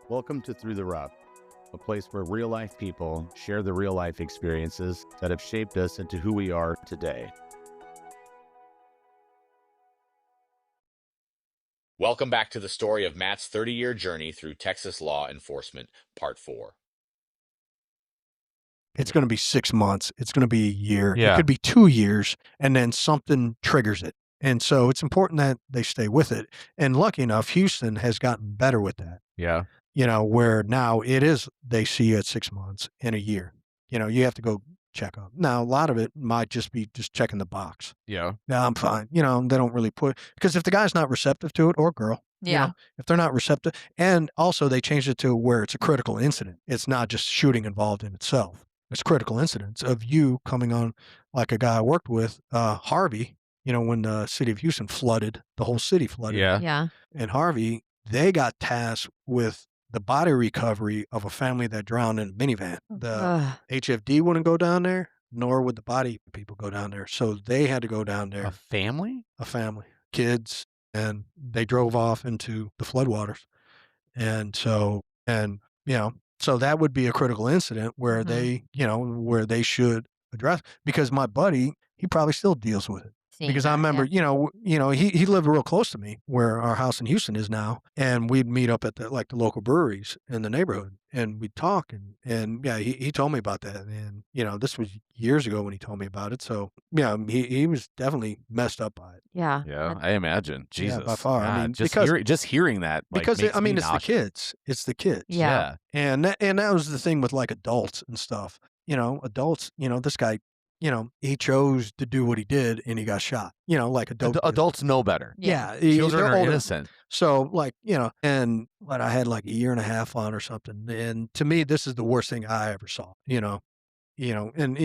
Welcome to Through the Rough, a place where real-life people share the real-life experiences that have shaped us into who we are today. Welcome back to the story of Matt's 30-year journey through Texas law enforcement, Part 4. It's going to be 6 months. It's going to be a year. Yeah. It could be 2 years, and then something triggers it. And so it's important that they stay with it. And lucky enough, Houston has gotten better with that. Yeah. You know, where now it is, they see you at 6 months in a year. You know, you have to go check up. Now, a lot of it might just be just checking the box. Yeah. Yeah, I'm fine. You know, they don't really put, because if the guy's not receptive to it, or girl, you know, if they're not receptive, and also they changed it to where it's a critical incident. It's not just shooting involved in itself. It's critical incidents of you coming on, like a guy I worked with, Harvey, you know, when the city of Houston flooded, the whole city flooded. Yeah. And Harvey, they got tasked with the body recovery of a family that drowned in a minivan. The HFD wouldn't go down there, nor would the body people go down there. So they had to go down there. A family? A family, kids, and they drove off into the floodwaters. And so, and, you know, so that would be a critical incident where they, you know, where they should address, because my buddy, he probably still deals with it. Because I remember, you know, he lived real close to me where our house in Houston is now. And we'd meet up at the local breweries in the neighborhood, and we'd talk, and yeah, he told me about that. And, you know, this was years ago when he told me about it. So, yeah, he was definitely messed up by it. Yeah, I imagine. Jesus. Yeah, by far. God, I mean, just hearing that. Like, because makes I mean, me it's the nauseous. kids. It's the kids. Yeah. And that was the thing with like adults and stuff. You know, adults, you know, this guy, you know, he chose to do what he did and he got shot. You know, like Adults know better. Yeah. Children they're are older. innocent. So, like, you know, and what I had like a year and a half on or something. And to me, this is the worst thing I ever saw, you know, and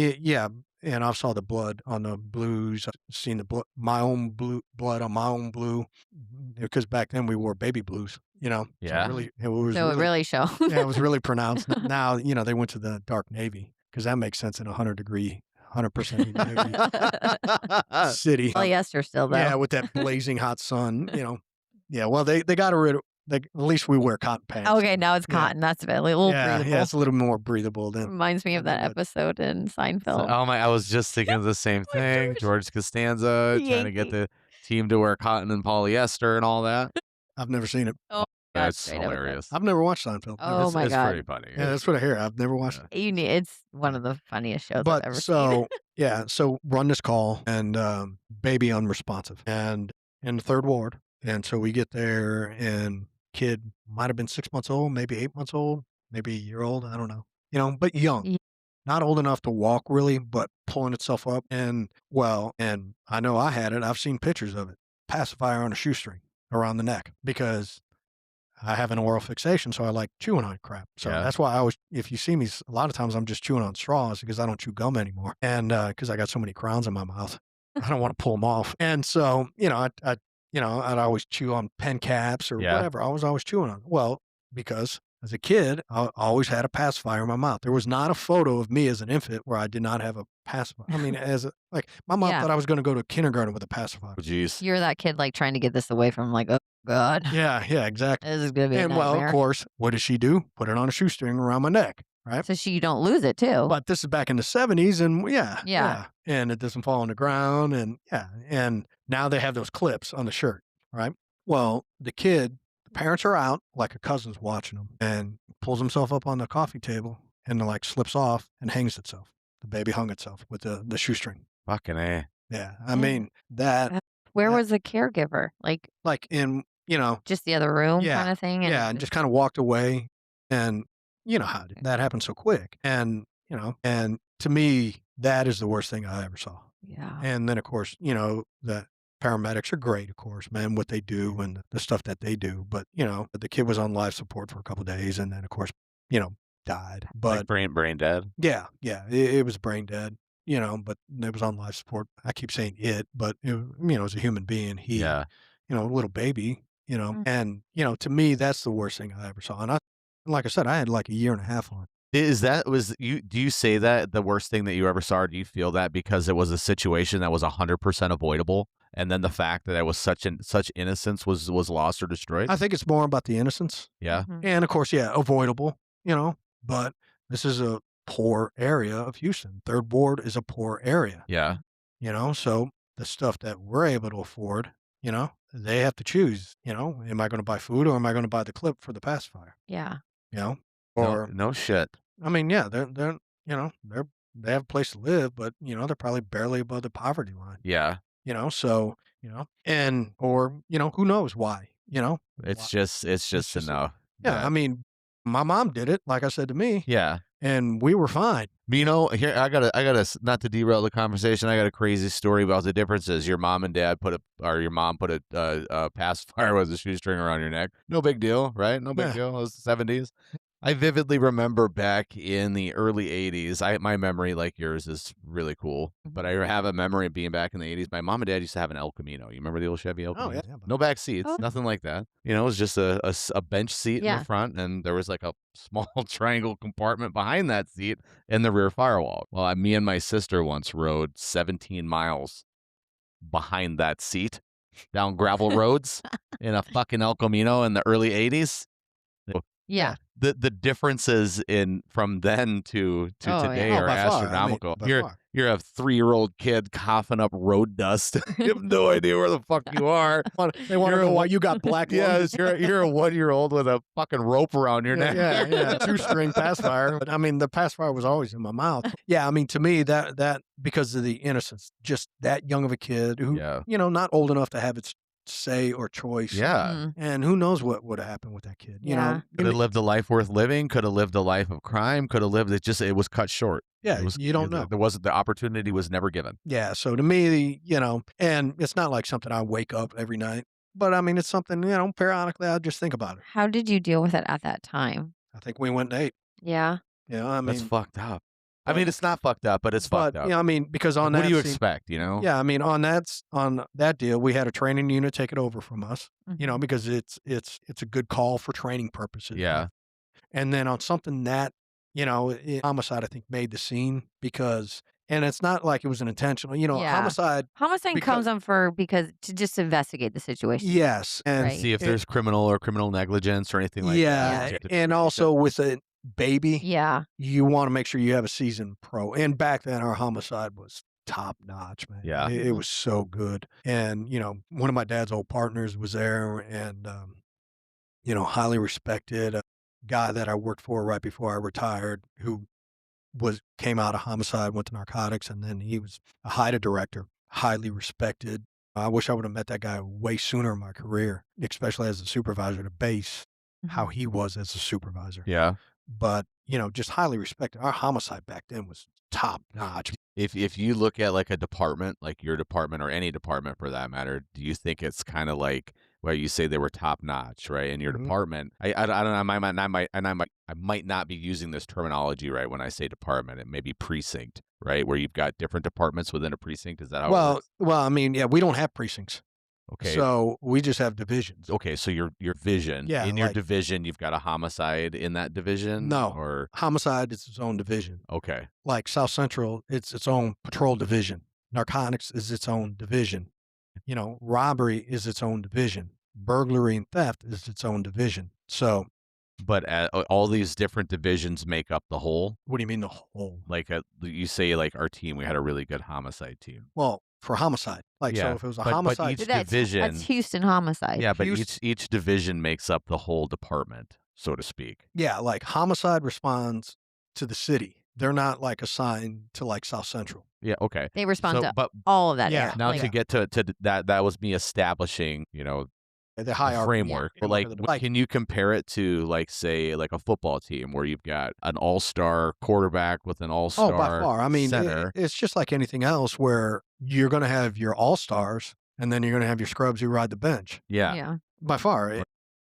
and I saw the blood on the blues. I've seen the blood, my own blood on my own blue, because back then we wore baby blues, you know. Yeah. So it really showed. Yeah, it was really pronounced. Now, you know, they went to the dark navy because that makes sense in 100% humidity city. Polyester still, though. Yeah, with that blazing hot sun, you know. Yeah, well, they got rid of, at least we wear cotton pants. Okay, now it's cotton. That's a little breathable. Yeah, it's a little more breathable than. Reminds me of that episode in Seinfeld. Oh my! I was just thinking of the same thing. George Costanza trying to get the team to wear cotton and polyester and all that. I've never seen it. Oh, that's hilarious. I've never watched Seinfeld. Oh my God, it's pretty funny. Yeah, that's what I hear. I've never watched it. It's one of the funniest shows I've ever seen. Yeah, so run this call and baby unresponsive, and in the third ward, and so we get there, and kid might have been 6 months old, maybe 8 months old, maybe a year old. I don't know, you know, but young. Not old enough to walk really, but pulling itself up. And and I know I had it. I've seen pictures of it. Pacifier on a shoestring around the neck, because I have an oral fixation, so I like chewing on crap. So that's why I always, if you see me, a lot of times I'm just chewing on straws because I don't chew gum anymore. And because I got so many crowns in my mouth, I don't want to pull them off. And so, you know, I'd always chew on pen caps or whatever. I was always chewing on. Well, because as a kid, I always had a pacifier in my mouth. There was not a photo of me as an infant where I did not have a pacifier. I mean, my mom thought I was going to go to kindergarten with a pacifier. Oh, jeez. You're that kid like trying to get this away from, like, oh God. Yeah, exactly. This is going to be a nightmare. Well, of course, what does she do? Put it on a shoestring around my neck, right? So you don't lose it too. But this is back in the 70s, and and it doesn't fall on the ground, and now they have those clips on the shirt, right? Well, the parents are out, like a cousin's watching them, and pulls himself up on the coffee table and like slips off and hangs itself. The baby hung itself with the shoestring. Fucking A. Yeah. I mean, that. Where was the caregiver? Like in, you know. Just the other room kind of thing? And just kind of walked away. And you know how that happened so quick. And, you know, and to me, that is the worst thing I ever saw. Yeah. And then, of course, you know, the paramedics are great, of course, man, what they do and the stuff that they do. But, you know, the kid was on life support for a couple of days, and then, of course, you know, died. But like brain dead? Yeah. It was brain dead, you know, but it was on life support. I keep saying it, but, you know, as a human being, he, you know, a little baby, you know, and, you know, to me, that's the worst thing I ever saw. And like I said, I had like a year and a half on. Do you say that the worst thing that you ever saw, or do you feel that because it was a situation that was 100% avoidable and then the fact that it was such innocence was lost or destroyed. I think it's more about the innocence. Yeah. And of course, avoidable, but this is a poor area of Houston. Third Ward is a poor area. Yeah. So the stuff that we're able to afford, they have to choose, am I going to buy food or am I going to buy the clip for the pacifier? Yeah. Or no shit. I mean, they're they have a place to live, but they're probably barely above the poverty line. Yeah. So or who knows why? It's just enough. Yeah, I mean, my mom did it, like I said to me. Yeah. And we were fine. Here I gotta not to derail the conversation. I got a crazy story about the differences. Your mom and dad put a pacifier with a shoestring around your neck. No big deal, right? No big deal. It was the 70s. I vividly remember back in the early 80s. My memory, like yours, is really cool. But I have a memory of being back in the 80s. My mom and dad used to have an El Camino. You remember the old Chevy El Camino? Yeah. No back seats, nothing like that. It was just a bench seat in the front, and there was like a small triangle compartment behind that seat in the rear firewall. Well, me and my sister once rode 17 miles behind that seat down gravel roads in a fucking El Camino in the early 80s. Yeah. The differences in from then to today are astronomical. You're a 3-year-old kid coughing up road dust. You have no idea where the fuck you are. They want to know why you got black lungs. You're a 1-year-old with a fucking rope around your neck. Yeah, 2-string pacifier. But I mean, the pacifier was always in my mouth. Yeah, I mean, to me, that because of the innocence, just that young of a kid who, not old enough to have its say or choice. Yeah. And who knows what would have happened with that kid. Could have lived a life worth living, could have lived a life of crime, could have lived it was cut short. Yeah, you don't know. The opportunity was never given. Yeah, so to me, and it's not like something I wake up every night, but I mean, it's something, periodically I just think about it. How did you deal with it at that time? I think we went and ate. Yeah. I mean, that's fucked up. I mean, it's not fucked up, but it's fucked up. Yeah, I mean, because on what that, do you expect? Yeah, I mean, on that deal, we had a training unit take it over from us. Because it's a good call for training purposes. Yeah, and then on something that homicide, I think, made the scene because, and it's not like it was an intentional. Homicide comes on to just investigate the situation. Yes, and see if there's criminal negligence or anything like that. Yeah, and also with a baby, you want to make sure you have a seasoned pro. And back then, our homicide was top notch, man. Yeah, it was so good. And one of my dad's old partners was there, and highly respected, a guy that I worked for right before I retired, who came out of homicide, went to narcotics, and then he was a HIDA director, highly respected. I wish I would have met that guy way sooner in my career, especially as a supervisor, to base how he was as a supervisor. Yeah. But, just highly respected. Our homicide back then was top notch. If you look at like a department, like your department or any department for that matter, do you think it's kind of like where you say they were top notch, right? In your department, I don't know. I might not be using this terminology right when I say department. It may be precinct, right? Where you've got different departments within a precinct. Is that how it works? Well, I mean, we don't have precincts. Okay. So we just have divisions. Okay, so your vision. Yeah, in your division, you've got a homicide in that division? No. Or homicide is its own division. Okay. Like South Central, it's its own patrol division. Narcotics is its own division. Robbery is its own division. Burglary and theft is its own division. So, but all these different divisions make up the whole. What do you mean the whole? Like you say, like our team, we had a really good homicide team. Well, for homicide, so if it was a homicide, but each division, that's Houston homicide. Yeah, but each division makes up the whole department, so to speak. Yeah, like homicide responds to the city. They're not like assigned to like South Central. Yeah, okay. They respond to all of that. Yeah. Now to get to that was me establishing, the hierarchy framework. But like, can you compare it to like say like a football team where you've got an all-star quarterback with an all-star by far. I mean, center? It's just like anything else where you're going to have your all-stars and then you're going to have your scrubs who ride the bench. Yeah. By far.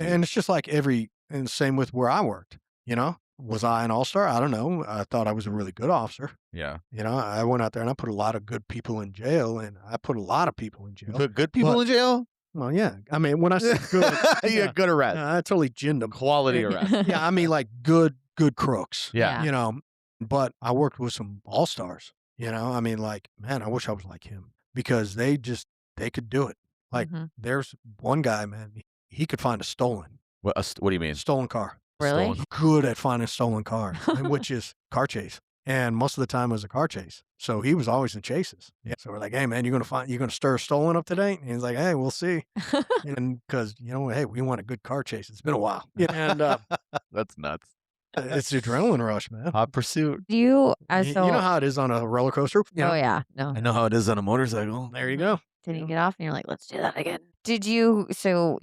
And it's just like and same with where I worked, Was I an all-star? I don't know. I thought I was a really good officer. Yeah. I went out there and I put a lot of good people in jail, and I put a lot of people in jail. Put good people in jail? Well, yeah. I mean, when I say good, good arrest. I totally ginned them. Quality arrest. Yeah, I mean, like good crooks. Yeah. But I worked with some all-stars, I mean, like, man, I wish I was like him because they just they could do it. Like Mhm. there's one guy, man, he could find a stolen What do you mean? stolen car. Really? He's good at finding stolen cars, which is car chase. And most of the time it was a car chase. So he was always in chases. Yeah. So we're like, hey man, you're gonna stir a stolen up today? And he's like, hey, we'll see. And because hey, we want a good car chase. It's been a while. And That's nuts. it's the adrenaline rush, man. Hot pursuit. Do you, You know how it is on a roller coaster? You know? oh yeah, no. I know how it is on a motorcycle. There you go. Did you get off and you're like, let's do that again? Did you, so,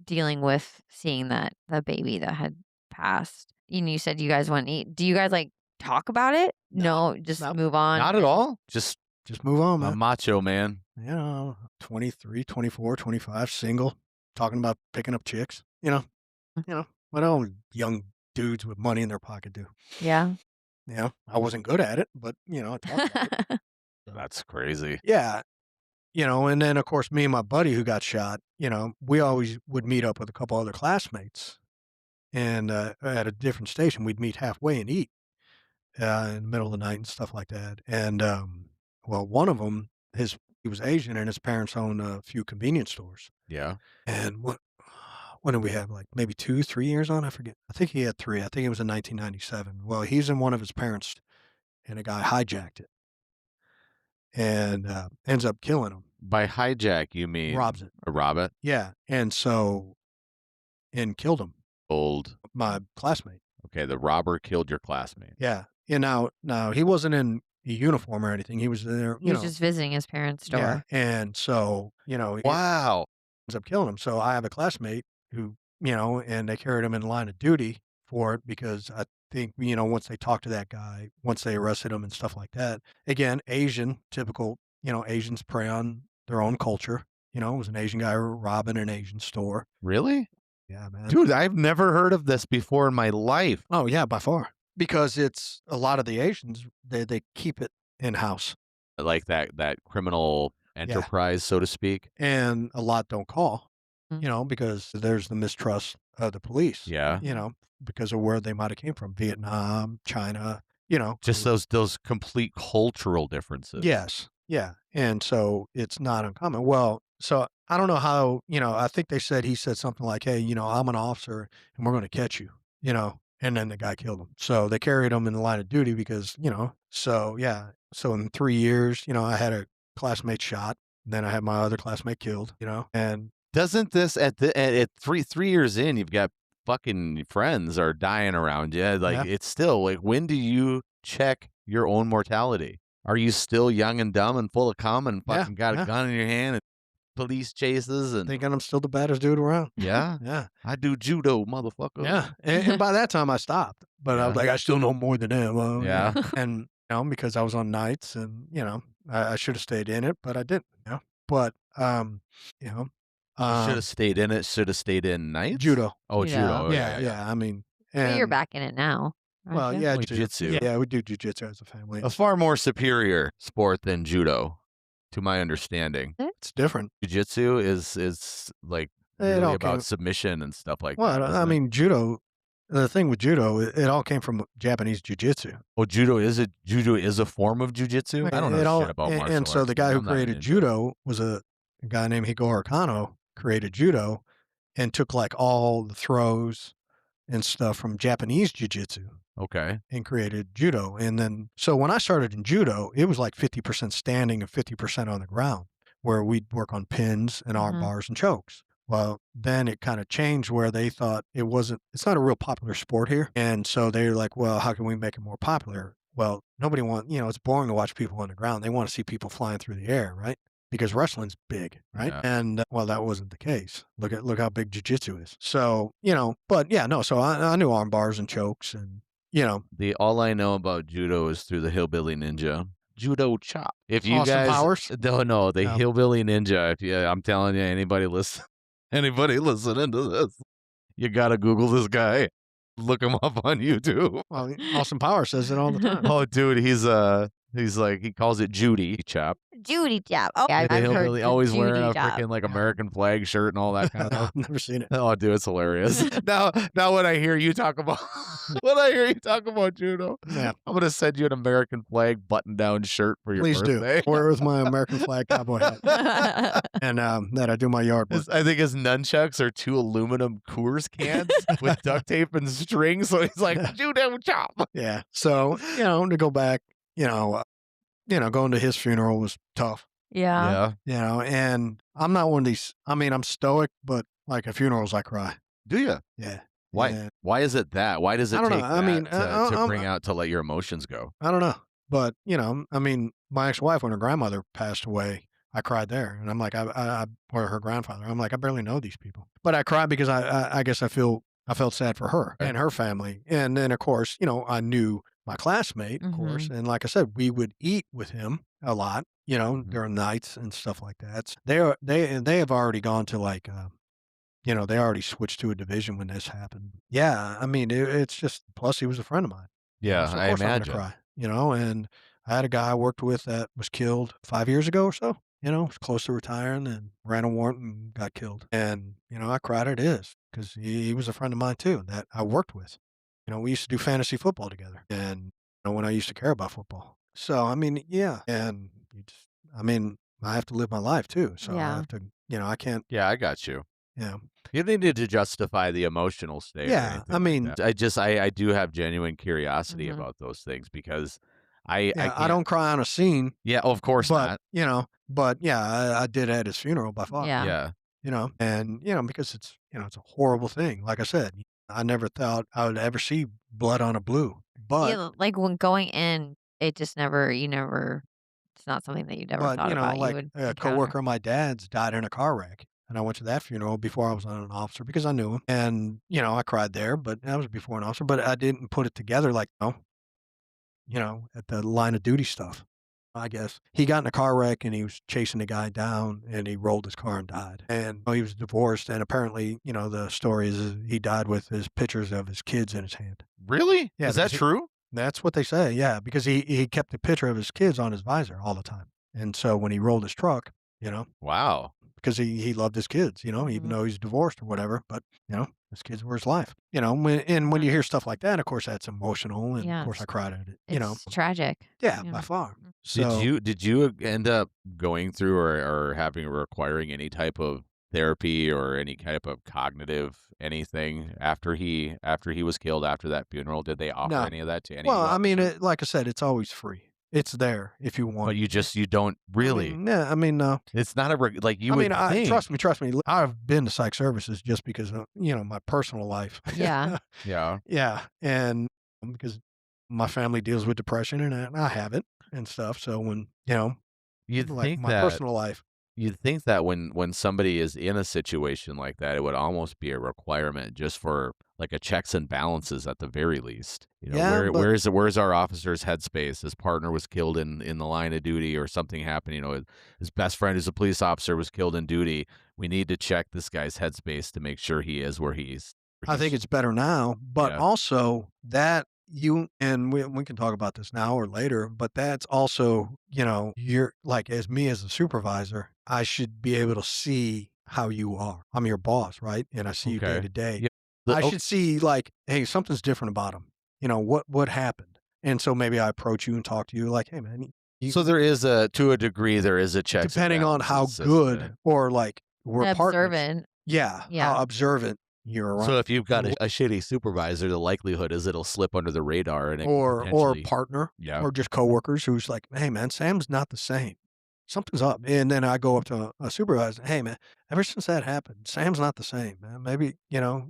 dealing with seeing that baby that had passed, and you said you guys went and eat. Do you guys like talk about it? No, just Nope. move on. Not at all. Just Just move on, a man. macho man. 23, 24, 25, single, talking about picking up chicks. What all young dudes with money in their pocket do. Yeah. Yeah, I wasn't good at it, but I talked about it. That's crazy. Yeah, and then of course me and my buddy who got shot, we always would meet up with a couple other classmates, and at a different station, we'd meet halfway and eat in the middle of the night and stuff like that. And well, one of them, he was Asian, and his parents owned a few convenience stores. Yeah. And when did we have, like maybe 2-3 years on? I forget. I think he had 3. I think it was in 1997. Well, he's in one of his parents, and a guy hijacked it and ends up killing him. By hijack, you mean Robs it. rob it? Yeah. And killed him, Old. my classmate. Okay, the robber killed your classmate. Yeah. And now he wasn't in a uniform or anything. He was there, He was just visiting his parents' store. Yeah. And so, he Wow. ends up killing him. So I have a classmate who, and they carried him in line of duty for it because I think, once they talked to that guy, once they arrested him and stuff like that, again, Asian, typical, Asians prey on their own culture. It was an Asian guy robbing an Asian store. Really? Yeah, man. Dude, I've never heard of this before in my life. Oh, yeah, by far. Because it's a lot of the Asians, they keep it in-house. Like that criminal enterprise, so to speak. And a lot don't call, Mm. because there's the mistrust of the police. Yeah. Because of where they might have came from, Vietnam, China, Just those complete cultural differences. Yes. Yeah. And so it's not uncommon. Well, so I don't know how, I think he said something like, hey, I'm an officer and we're going to catch you, and then the guy killed him. So they carried him in the line of duty because, so yeah. So in 3 years, I had a classmate shot. Then I had my other classmate killed, and Doesn't this at 3 years in, you've got fucking friends are dying around you. Like Yeah. it's still like, when do you check your own mortality? Are you still young and dumb and full of cum and fucking got a yeah. gun in your hand and police chases and thinking I'm still the baddest dude around. yeah, Yeah. I do judo, motherfucker. Yeah. And by that time I stopped, but I was Yeah. like, I still know more than him. Yeah. And, because I was on nights and, I should have stayed in it, but I didn't, but, You should have stayed in it. Should have stayed in nights. judo. Oh, Judo. judo. Okay, Yeah. I mean, But you're and- back in it now. aren't Well, you? yeah, Jiu-jitsu. Yeah, we do jujitsu as a family. A far more superior sport than judo, to my understanding. It's different. Jiu-jitsu is like It really all about came- submission and stuff like Well, that. I isn't it? mean, judo. The thing with judo, it all came from Japanese jujitsu. Oh, judo is a form of jujitsu. I don't know It all- shit about martial And so arts, the guy who I'm not created into it. judo was a guy named Higoro Kano. Created judo, and took like all the throws and stuff from Japanese jiu-jitsu Okay. and created judo. And then, so when I started in judo, it was like 50% standing and 50% on the ground, where we'd work on pins and arm Mhm. bars and chokes. Well, then it kind of changed where they thought it's not a real popular sport here. And so they were like, well, how can we make it more popular? Well, nobody it's boring to watch people on the ground. They want to see people flying through the air, right? Because wrestling's big, right? Yeah. And well, that wasn't the case. Look how big jiu-jitsu is. So, but yeah, no, so I knew arm bars and chokes and, All I know about judo is through the Hillbilly Ninja. Judo chop. If you Austin guys Powers? don't know the No. Hillbilly Ninja, I'm telling you, anybody listening to this, you gotta Google this guy. Look him up on YouTube. well, Austin Power says it all the time. Oh, dude, he's like, he calls it Judy chop. Judy job. Oh, yeah, The I've heard hillbilly the always wearing Judy a job. freaking like American flag shirt and all that kind of stuff. I've never seen it. Oh, dude, it's hilarious. Now when I hear you talk about When I hear you talk about judo, Yeah. I'm gonna send you an American flag button-down shirt for your Please birthday. do. Wear with my American flag cowboy hat. And that I do my yard work. I think his nunchucks are 2 aluminum Coors cans with duct tape and string. So he's like, judo chop. Yeah. So, to go back, going to his funeral was tough, Yeah. and I'm not one of these, I'm stoic, but like at funerals, I cry. Do you? Yeah. Why? And Why is it that? Why does it I don't take know. that to bring out to let your emotions go? I don't know. But, my ex-wife, when her grandmother passed away, I cried there. And I'm like, or her grandfather, I'm like, I barely know these people. But I cried because I guess I felt sad for her and her family. And then, of course, I knew my classmate, of course. And like I said, we would eat with him a lot, during nights and stuff like that. They have already gone to like, they already switched to a division when this happened. Yeah. It's just, plus he was a friend of mine. Yeah, So of I course I'm gonna imagine. cry, and I had a guy I worked with that was killed 5 years ago or so, was close to retiring and ran a warrant and got killed. And, I cried at his because he was a friend of mine too that I worked with. We used to do fantasy football together and, when I used to care about football. So, yeah. And I have to live my life too. So I Yeah. have to, I can't, Yeah, I got you. yeah. You don't need to justify the emotional state. or Yeah, anything like that. I do have genuine curiosity Mhm. about those things because I I can't. don't cry on a scene, Yeah, of course but, not. but yeah, I did at his funeral by far. Yeah. Yeah. And, because it's, it's a horrible thing. Like I said, I never thought I would ever see blood on a blue, but, Yeah, like when going in, it just never, it's not something that you never thought about you like would a encounter. coworker of my dad's died in a car wreck. And I went to that funeral before I was an officer because I knew him. And, I cried there, but that was before an officer, but I didn't put it together like, at the line of duty stuff. I guess he got in a car wreck and he was chasing the guy down and he rolled his car and died. And he was divorced. And apparently, the story is he died with his pictures of his kids in his hand. Really? Yeah, Is that because he- true? That's what they say. Yeah. Because he kept a picture of his kids on his visor all the time. And so when he rolled his truck, Wow. because he loved his kids, even Mhm. though he's divorced or whatever, but, his kids were his life, when you hear stuff like that, of course, that's emotional. And Yeah, of course I cried at it, It's tragic. yeah, Yeah. by far. Mm. So Did you end up going through or requiring any type of therapy or any type of cognitive anything after he was killed after that funeral? Did they offer No. any of that to any Well, officers? like I said, it's always free. It's there if you want. But you don't really. No. It's not like you would think. Trust me. I've been to psych services just because of, my personal life. Yeah. Yeah. Yeah. And because my family deals with depression and I have it and stuff. So when, You'd like think my that personal life. You'd think that when somebody is in a situation like that, it would almost be a requirement just for like a checks and balances at the very least. Yeah, but- Where's our officer's headspace? His partner was killed in the line of duty or something happened. His best friend who's a police officer was killed in duty. We need to check this guy's headspace to make sure he is where he's. I think it's better now, but Yeah. also that and we can talk about this now or later, but that's also, you're like, as me as a supervisor, I should be able to see how you are. I'm your boss, right? And I see you day Okay. to day. Yeah. I should see like, hey, something's different about him. What happened? And so maybe I approach you and talk to you like, hey man, So there is to a degree, there is a check. depending on how good or like we're partners. Observant. Yeah. Yeah. How observant you're around. So if you've got a shitty supervisor, the likelihood is it'll slip under the radar and it could or potentially- partner Yeah. or just coworkers who's like, hey man, Sam's not the same. Something's up. And then I go up to a supervisor, hey man, ever since that happened, Sam's not the same, man. Maybe,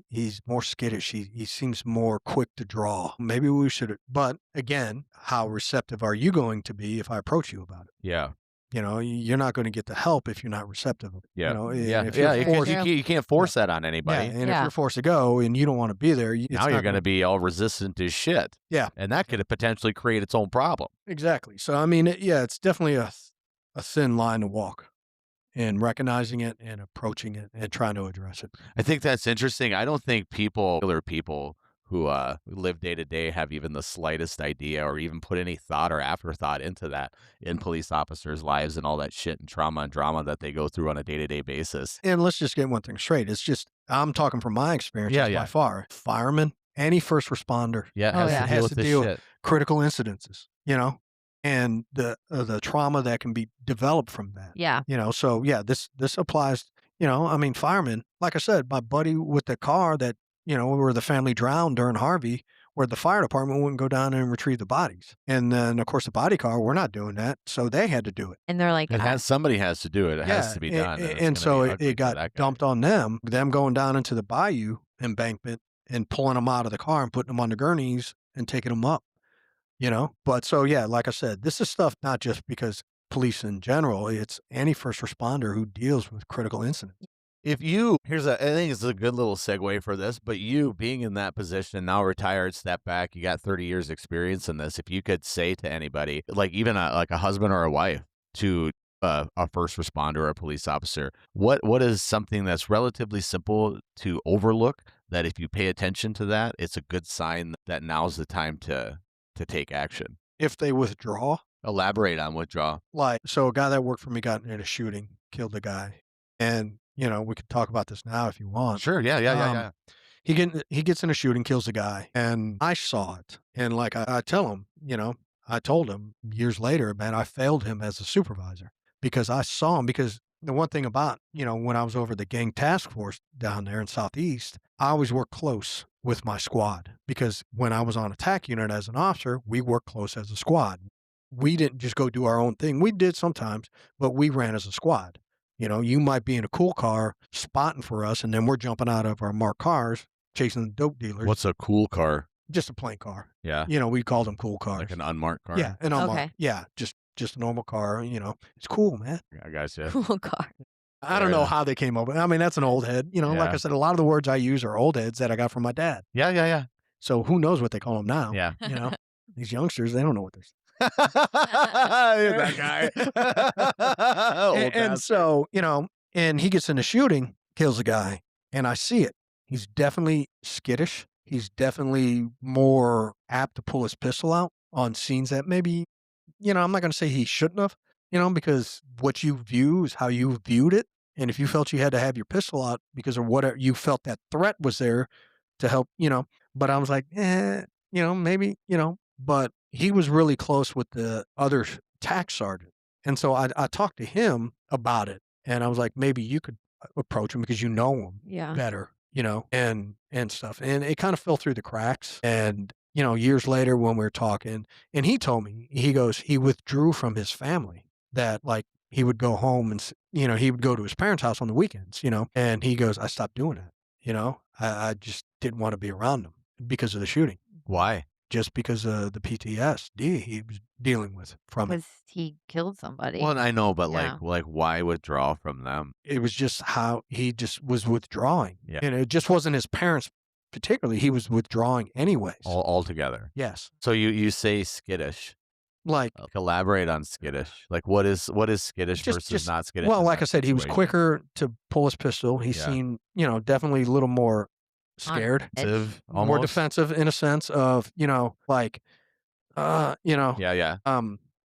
he's more skittish. He seems more quick to draw. Maybe we should, but again, how receptive are you going to be if I approach you about it? Yeah. You're not going to get the help if you're not receptive. Yeah. Yeah. Yeah. If you're Yeah. forced, You can't force that on yeah, anybody. and if Yeah. you're forced to go and you don't want to be there, it's Now you're not going to be all resistant as shit. Yeah. And that could potentially create its own problem. Exactly. So, it's definitely a thin line to walk in recognizing it and approaching it and trying to address it. I think that's interesting. I don't think other people who live day to day have even the slightest idea or even put any thought or afterthought into that in police officers' lives and all that shit and trauma and drama that they go through on a day-to-day basis. And let's just get one thing straight. It's just, I'm talking from my experience Yeah. by far. Firemen any first responder Yeah, it Oh, has yeah. to deal has with to this deal with shit. critical incidences, and the trauma that can be developed from that. Yeah. So yeah, this applies. I mean, firemen. Like I said, my buddy with the car that where the family drowned during Harvey, where the fire department wouldn't go down and retrieve the bodies, and then of course the body car, we're not doing that, so they had to do it. And they're like, Somebody has to do it. It has to be done, and it's and gonna so be it, ugly it for got that guy. dumped on them going down into the bayou embankment and pulling them out of the car and putting them on the gurneys and taking them up. But so yeah, like I said, this is stuff not just because police in general, it's any first responder who deals with critical incidents. I think it's a good little segue for this, but you being in that position, now retired, step back, you got 30 years experience in this. If you could say to anybody, like even like a husband or a wife to a first responder or a police officer, what is something that's relatively simple to overlook that if you pay attention to that, it's a good sign that now's the time to take action? If they withdraw, Elaborate on withdrawal. so a guy that worked for me got in a shooting, killed a guy, and we could talk about this now if you want. Sure, yeah. He gets in a shooting, kills a guy, and I saw it. And like I tell him, I told him years later, man, I failed him as a supervisor because I saw him. Because the one thing about, when I was over the gang task force down there in Southeast, I always worked close with my squad because when I was on attack unit as an officer, we worked close as a squad. We didn't just go do our own thing. We did sometimes, but we ran as a squad. You might be in a cool car spotting for us, and then we're jumping out of our marked cars chasing the dope dealers. What's a cool car? Just a plain car. Yeah. We called them cool cars. Like an unmarked car? Yeah, an unmarked. Okay. Yeah, just a normal car. It's cool, man. I gotcha. cool car. I don't know how they came up with it. I mean, that's an old head. Like Yeah. I said, a lot of the words I use are old heads that I got from my dad. Yeah. So who knows what they call them now? Yeah. These youngsters, they don't know what they're saying. That guy. Old And bastard. so, and he gets in a shooting, kills a guy, and I see it. He's definitely skittish. He's definitely more apt to pull his pistol out on scenes that maybe, I'm not going to say he shouldn't have, because what you view is how you viewed it. And if you felt you had to have your pistol out because of whatever you felt that threat was there to help, but I was like, maybe, but he was really close with the other tax sergeant. And so I talked to him about it. And I was like, maybe you could approach him because you know him Yeah. better, and stuff. And it kind of fell through the cracks. And, years later when we were talking, and he told me, he goes, he withdrew from his family, that like he would go home and, he would go to his parents' house on the weekends, and he goes, I stopped doing that. I just didn't want to be around him because of the shooting. Why? Just because of the PTSD he was dealing with from it. Because he killed somebody. Well, I know, but Yeah. like why withdraw from them? It was just how he just was withdrawing. Yeah. And it just wasn't his parents particularly. He was withdrawing anyways. All together. Yes. So you say skittish. Like, Elaborate on skittish. Like what is skittish Just- versus not skittish? well, in like that I said, he was situation? quicker to pull his pistol. He Yeah. seemed, definitely a little more scared, Defensive, more almost? defensive in a sense of, like, Yeah.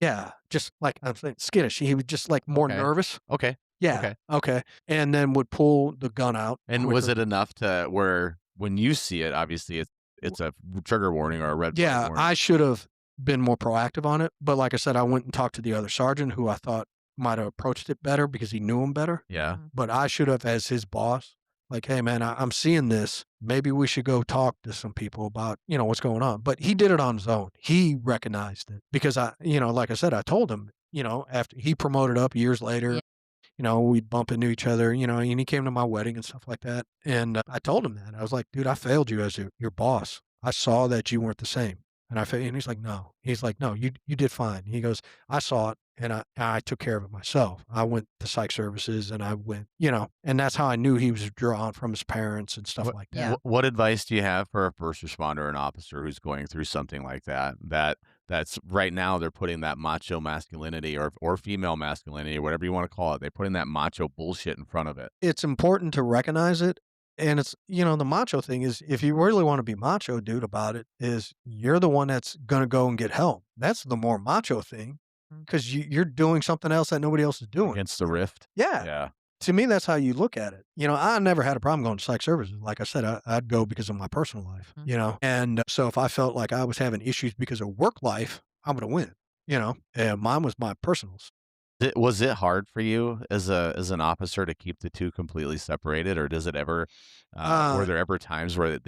yeah, just like I'm saying, skittish. He was just like more Okay. nervous. Okay. Yeah. Okay. And then would pull the gun out. And was quicker. it enough to where when you see it, obviously it's a trigger warning or a red flag Yeah, warning? I should have been more proactive on it. But like I said, I went and talked to the other sergeant who I thought might have approached it better because he knew him better. Yeah. But I should have, as his boss, like, hey, man, I'm seeing this. Maybe we should go talk to some people about, what's going on. But he did it on his own. He recognized it because like I said, I told him, after he promoted up years later, we'd bump into each other, and he came to my wedding and stuff like that. And I told him that. I was like, dude, I failed you as your boss. I saw that you weren't the same. And and he's like, no. He's like, no, you did fine. He goes, I saw it and I took care of it myself. I went to psych services and I went, and that's how I knew he was withdrawn from his parents and stuff like that. Yeah. What advice do you have for a first responder or an officer who's going through something like that? That's right now they're putting that macho masculinity or female masculinity or whatever you want to call it. They're putting that macho bullshit in front of it. It's important to recognize it. And it's, the macho thing is, if you really want to be macho, dude, about it, is you're the one that's going to go and get help. That's the more macho thing because you're doing something else that nobody else is doing. Against the rift. Yeah. Yeah. to me, that's how you look at it. I never had a problem going to psych services. Like I said, I'd go because of my personal life, and so if I felt like I was having issues because of work life, I'm going to win, and mine was my personals. Was it hard for you as an officer to keep the two completely separated, or does it ever? Were there ever times where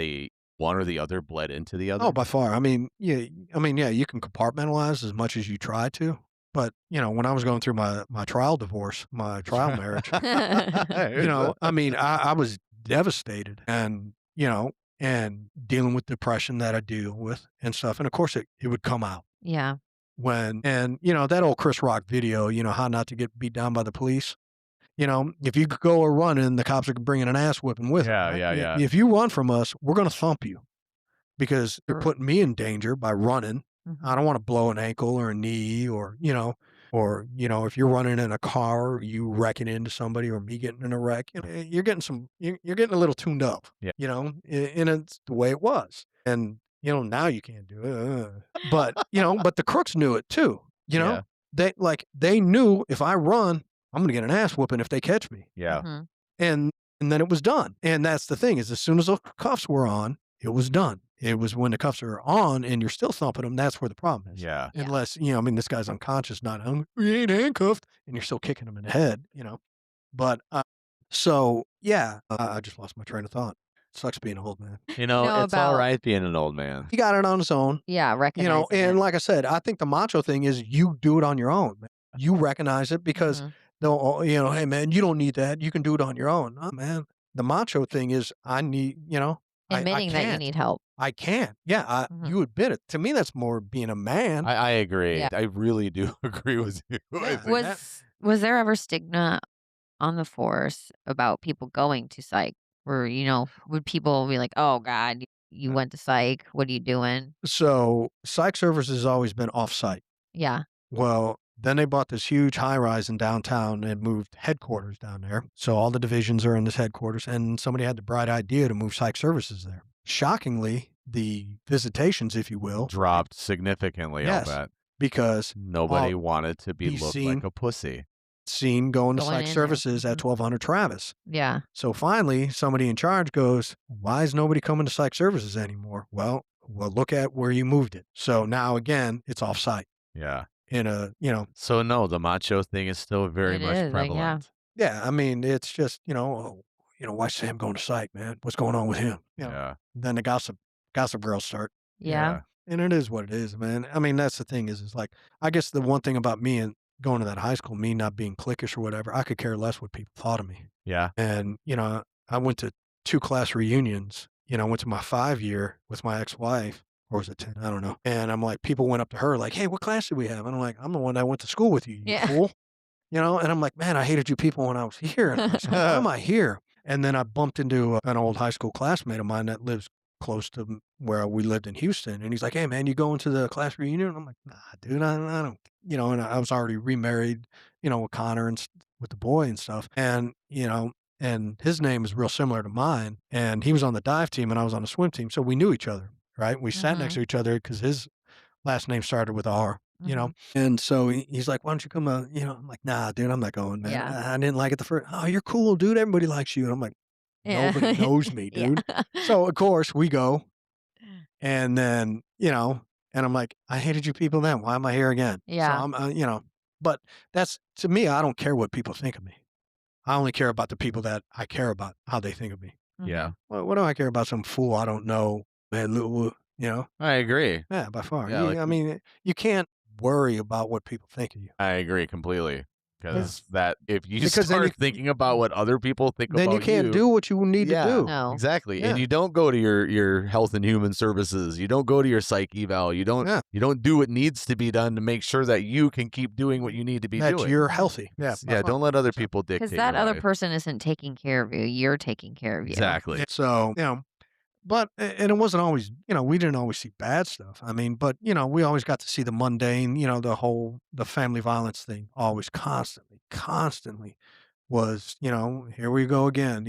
one or the other bled into the other? Oh, by far. I mean, yeah, you can compartmentalize as much as you try to, but when I was going through my trial divorce, my trial marriage, I mean, I was devastated, and and dealing with depression that I deal with and stuff, and of course it would come out. Yeah. And that old Chris Rock video, how not to get beat down by the police. If you go a running, the cops are bringing an ass whipping with them. Right? Yeah. If you run from us, we're going to thump you because you're putting me in danger by running. I don't want to blow an ankle or a knee or if you're running in a car, you wrecking into somebody or me getting in a wreck, you're getting you're getting a little tuned up, Yeah. And it's the way it was. And now you can't do it. But, but the crooks knew it too. Yeah. They knew if I run, I'm going to get an ass whooping if they catch me. Yeah. And then it was done. And that's the thing is as soon as those cuffs were on, it was done. It was when the cuffs are on and you're still thumping them, that's where the problem is. Yeah. Unless, this guy's unconscious, he ain't handcuffed, and you're still kicking him in the head, But, so, yeah, I just lost my train of thought. Sucks being old, man. It's all right being an old man. He got it on his own. Yeah, recognize and like I said, I think the macho thing is you do it on your own. Man. You recognize it because they'll, hey, man, you don't need that. You can do it on your own. Oh, man. The macho thing is I need, admitting that you need help. I can't. Yeah, you admit it. To me, that's more being a man. I agree. Yeah. I really do agree with you. Yeah. Was there ever stigma on the force about people going to psych? Or, would people be like, oh, God, you went to psych. What are you doing? So psych services has always been off-site. Yeah. Well, then they bought this huge high-rise in downtown and moved headquarters down there. So all the divisions are in this headquarters, and somebody had the bright idea to move psych services there. Shockingly, the visitations, if you will, dropped significantly. Yes. I'll bet. Because nobody wanted to be looked seen- like a pussy. seen going to Going psych in there. services at 1200 Travis. Yeah. So finally, somebody in charge goes, why is nobody coming to psych services anymore? Well, look at where you moved it. So now again, it's off-site. Yeah. So no, the macho thing is still very It much is, prevalent. yeah, I mean, it's just, why Sam going to psych, man? What's going on with him? Yeah. Then the gossip girls start. Yeah. And it is what it is, man. I mean, that's the thing is like, I guess the one thing about me and going to that high school, me not being cliquish or whatever, I could care less what people thought of me. Yeah. And, I went to 2 class reunions. I went to my 5-year with my ex-wife, or was it 10? I don't know. And I'm like, people went up to her like, hey, what class did we have? And I'm like, I'm the one that went to school with you, you fool. And I'm like, man, I hated you people when I was here. And I was like, why am I here? And then I bumped into an old high school classmate of mine that lives close to where we lived in Houston. And he's like, hey, man, you going to the class reunion? And I'm like, nah, dude, I don't, and I was already remarried, with Connor and with the boy and stuff. And, and his name is real similar to mine. And he was on the dive team and I was on the swim team. So we knew each other, right? We sat next to each other because his last name started with R. And so he's like, why don't you come I'm like, nah, dude, I'm not going, man. Yeah. I didn't like it the first. Oh, you're cool, dude. Everybody likes you. And I'm like, nobody knows me, dude. Yeah. So of course we go. And then, and I'm like, I hated you people then. Why am I here again? Yeah. So I'm, but that's, to me, I don't care what people think of me. I only care about the people that I care about, how they think of me. Yeah. Well, what do I care about some fool I don't know, man, I agree. Yeah, by far. Yeah, like- I mean, you can't worry about what people think of you. I agree completely. Because if you Because then start you- thinking about what other people think Then about you can't do what you need to do. No. Exactly. Yeah. And you don't go to your health and human services. You don't go to your psych eval. You don't Yeah. you don't do what needs to be done to make sure that you can keep doing what you need to be That doing. you're healthy. Yeah. Yeah, don't let other people dictate. Because that your other life. person isn't taking care of you. You're taking care of you. Exactly. So, but, and it wasn't always, we didn't always see bad stuff. I mean, but, we always got to see the mundane, the family violence thing always constantly was, here we go again,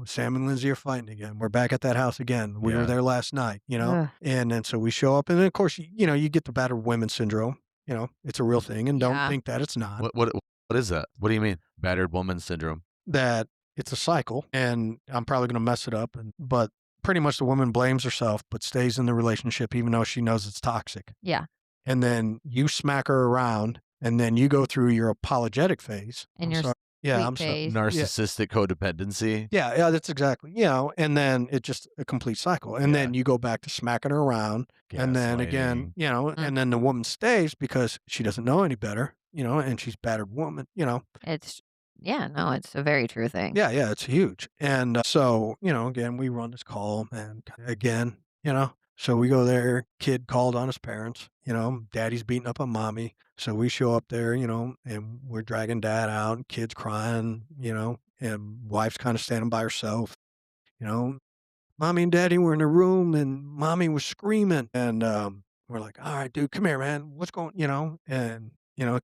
Sam and Lindsay are fighting again. We're back at that house again. We were Yeah. there last night, Ugh. and then so we show up and then of course, you get the battered women syndrome, it's a real thing and don't Yeah. think that it's not. What is that? What do you mean? Battered woman syndrome. that it's a cycle, and I'm probably going to mess it up. But pretty much the woman blames herself, but stays in the relationship even though she knows it's toxic. Yeah. And then you smack her around, and then you go through your apologetic phase. And I'm your sorry. Yeah, sweet I'm sorry. face. Narcissistic codependency. Yeah, that's exactly. And then it's just a complete cycle. And then you go back to smacking her around. And then again, and then the woman stays because she doesn't know any better, and she's a battered woman, It's it's a very true thing. Yeah, it's huge. And so, again, we run this call, and again, so we go there, kid called on his parents, daddy's beating up on mommy. So we show up there, and we're dragging dad out, and kid's crying, and wife's kind of standing by herself, mommy and daddy were in the room, and mommy was screaming. And we're like, all right, dude, come here, man. What's going, and,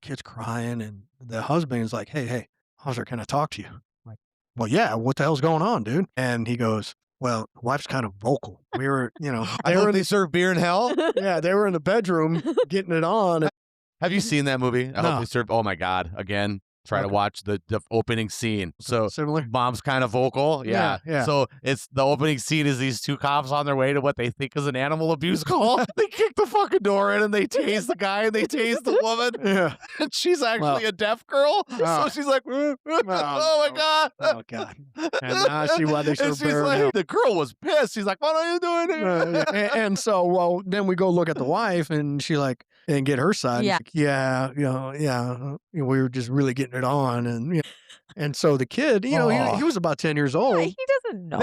kid's crying, and the husband is like, hey, Hauser, can I talk to you? I'm like, well, yeah, what the hell's going on, dude? And he goes, well, the wife's kind of vocal. We were, they serve beer in hell? yeah, they were in the bedroom getting it on. Have you seen that movie? I No. hope they serve. Oh my God. Again, try to watch the opening scene. So Similar? mom's kind of vocal. Yeah. Yeah. So it's the opening scene is these two cops on their way to what they think is an animal abuse call. They kick the fucking door in and they tase the guy and they tase the woman. Yeah. And she's actually a deaf girl. So she's like, oh my God. Oh, God. And now see why they And serve she's beer in like, hell. the girl was pissed. She's like, what are you doing here? And so, well, then we go look at the wife, and she and get her side. Yeah. She's like, we were just really getting it on. And so the kid, he was about 10 years old. He doesn't know.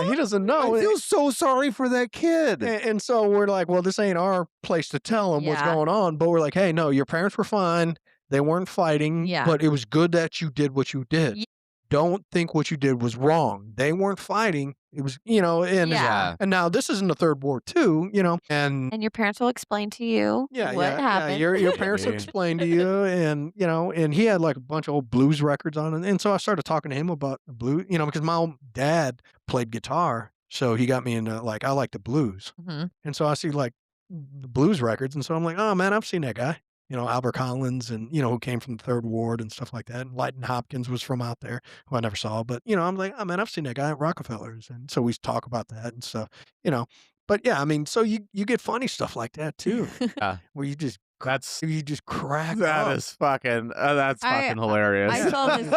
He doesn't know. I feel so sorry for that kid. And so we're like, well, this ain't our place to tell him what's going on. But we're like, hey, no, your parents were fine. They weren't fighting. Yeah. But it was good that you did what you did. Yeah. Don't think what you did was wrong. They weren't fighting. It was, and now this is in the third ward too, and your parents will explain to you what happened. Your parents will explain to you, and and he had like a bunch of old blues records on it, and so I started talking to him about the blues, because my old dad played guitar, so he got me into I like the blues, and so I see like the blues records, and so I'm like, oh man, I've seen that guy. Albert Collins and, who came from the third ward and stuff like that. And Lighton Hopkins was from out there, who I never saw. But, I'm like, oh, man, I've seen that guy at Rockefeller's. And so we talk about that and stuff, But, yeah, I mean, so you get funny stuff like that, too. Where you just crack That up. is fucking, that's fucking hilarious. I saw this.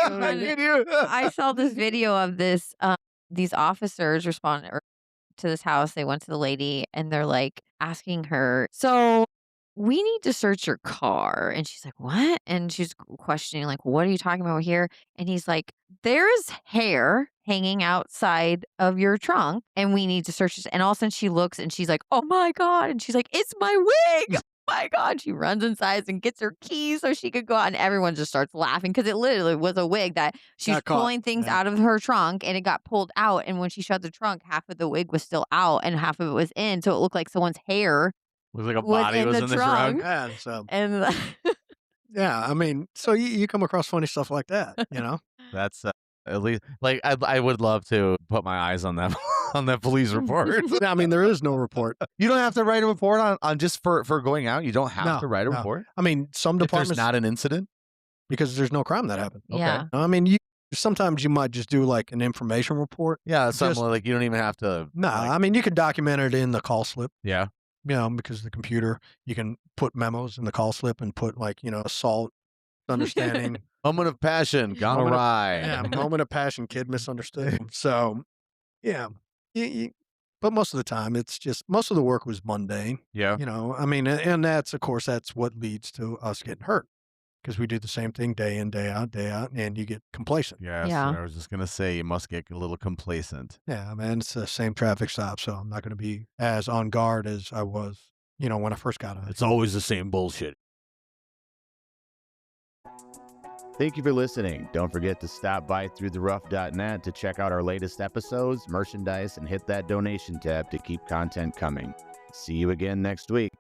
I saw this video of these officers responding to this house. They went to the lady and they're like asking her, so we need to search your car. And she's like, what? And she's questioning, like, what are you talking about here? And he's like, there's hair hanging outside of your trunk and we need to search this. And all of a sudden she looks and she's like, oh my God. And she's like, it's my wig. Oh my God. She runs inside and gets her keys so she could go out. And everyone just starts laughing because it literally was a wig that she's pulling things out of her trunk and it got pulled out. And when she shut the trunk, half of the wig was still out and half of it was in. So it looked like someone's hair Looks like a body was in the trunk. Yeah, so, and yeah, I mean, so you come across funny stuff like that, That's at least like I would love to put my eyes on that on that police report. I mean, there is no report. You don't have to write a report on just for going out. You don't have to write a No. report. I mean, some If departments there's not an incident. because there's no crime that happened. yeah. I mean, sometimes you might just do like an information report. Yeah, something Just- like you don't even have to. No, I mean, you could document it in the call slip, Yeah. because the computer, you can put memos in the call slip and put assault, understanding. Moment of passion gone Moment of- awry. Yeah, moment of passion, kid misunderstood. So, yeah. But most of the time, it's just, most of the work was mundane, Yeah. I mean, and that's what leads to us getting hurt because we do the same thing day in, day out, and you get complacent. Yeah. Yeah. I was just gonna say you must get a little complacent. Yeah, man, it's the same traffic stop, so I'm not going to be as on guard as I was, when I first got on. It's always the same bullshit. Thank you for listening. Don't forget to stop by throughtherough.net to check out our latest episodes, merchandise, and hit that donation tab to keep content coming. See you again next week.